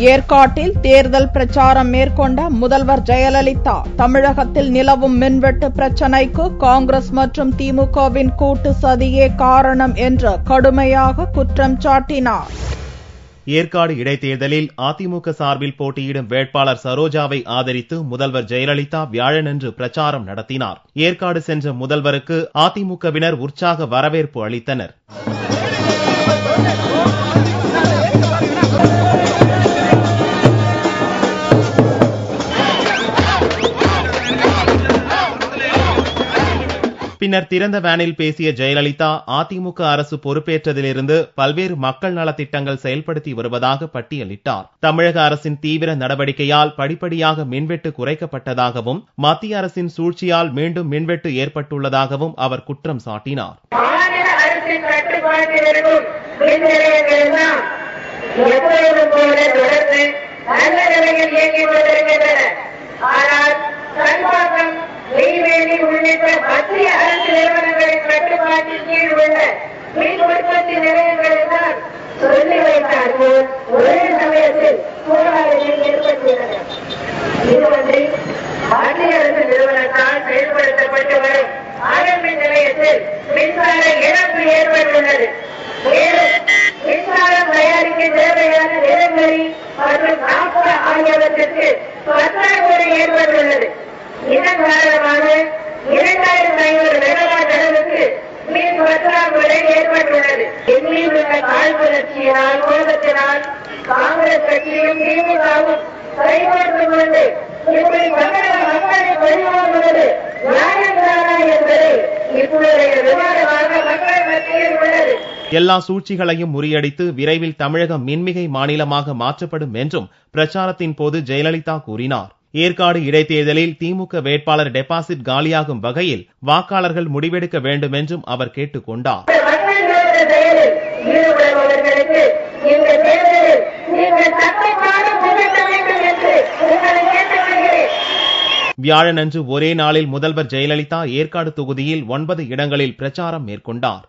ஏற்காட்டில் தேர்தல் பிரச்சாரம் மேற்கொண்ட முதல்வர் ஜெயலலிதா தமிழகத்தில் நிலவும் மின்வெட்டு பிரச்சினைக்கு காங்கிரஸ் மற்றும் திமுகவின் கூட்டு சதியே காரணம் என்று கடுமையாக குற்றம் சாட்டினார். ஏற்காடு இடைத்தேர்தலில் அதிமுக சார்பில் போட்டியிடும் வேட்பாளர் சரோஜாவை ஆதரித்து முதல்வர் ஜெயலலிதா வியாழனன்று பிரச்சாரம் நடத்தினார். ஏற்காடு சென்ற முதல்வருக்கு அதிமுகவினர் உற்சாக வரவேற்பு அளித்தனர். பின்னர் திறந்த வேனில் பேசிய ஜெயலலிதா அதிமுக அரசு பொறுப்பேற்றதிலிருந்து பல்வேறு மக்கள் நலத்திட்டங்கள் செயல்படுத்தி வருவதாக பட்டியலிட்டார். தமிழக அரசின் தீவிர நடவடிக்கையால் படிப்படியாக மின்வெட்டு குறைக்கப்பட்டதாகவும் மத்திய அரசின் சூழ்ச்சியால் மீண்டும் மின்வெட்டு ஏற்பட்டுள்ளதாகவும் அவர் குற்றம் சாட்டினார். நெய்வேலி உள்ளிட்ட மத்திய அரசு நிறுவனங்களின் கட்டுப்பாட்டின் கீழ் உள்ள மின் உற்பத்தி நிலையங்களில்தான் சொல்லி வைத்தார்கள். ஒரே சமயத்தில் போராட்டங்கள் ஏற்பட்டுள்ளன. இதுவரை மத்திய அரசு நிறுவனத்தால் செயல்படுத்தப்பட்டு வரும் ஆரம்பின் நிலையத்தில் மின்சார இழப்பு ஏற்பட்டுள்ளது. மேலும் மின்சாரம் தயாரிக்க தேவையான நிலக்கரி மற்றும் நாற்பது ஆகியவற்றிற்கு பற்றாக்குறை ஏற்பட்டுள்ளது. இதன் காரணமாக 2500 மெகாவாட் அளவுக்கு மின் பற்றாக்குறை ஏற்பட்டுள்ளது. டெல்லியில் உள்ள காழ்ப்புணர்ச்சியினால் கோபத்தினால் காங்கிரஸ் கட்சியும் திமுகவும் கைகோர்த்துக் கொண்டு இப்படி தமிழக மக்களை பரிமாறுவது நியாயம்தானா என்பதை இப்போதைய விவாதமாக மக்கள் மத்தியில் உள்ளது. எல்லா சூழ்ச்சிகளையும் முறியடித்து விரைவில் தமிழகம் மின்மிகை மாநிலமாக மாற்றப்படும் என்றும் பிரச்சாரத்தின் போது ஜெயலலிதா கூறினார். ஏற்காடு இடைத்தேர்தலில் திமுக வேட்பாளர் டெபாசிட் காலியாகும் வகையில் வாக்காளர்கள் முடிவெடுக்க வேண்டும் என்றும் அவர் கேட்டுக் கொண்டார். வியாழனன்று ஒரே நாளில் முதல்வர் ஜெயலலிதா ஏற்காடு தொகுதியில் 9 இடங்களில் பிரச்சாரம் மேற்கொண்டார்.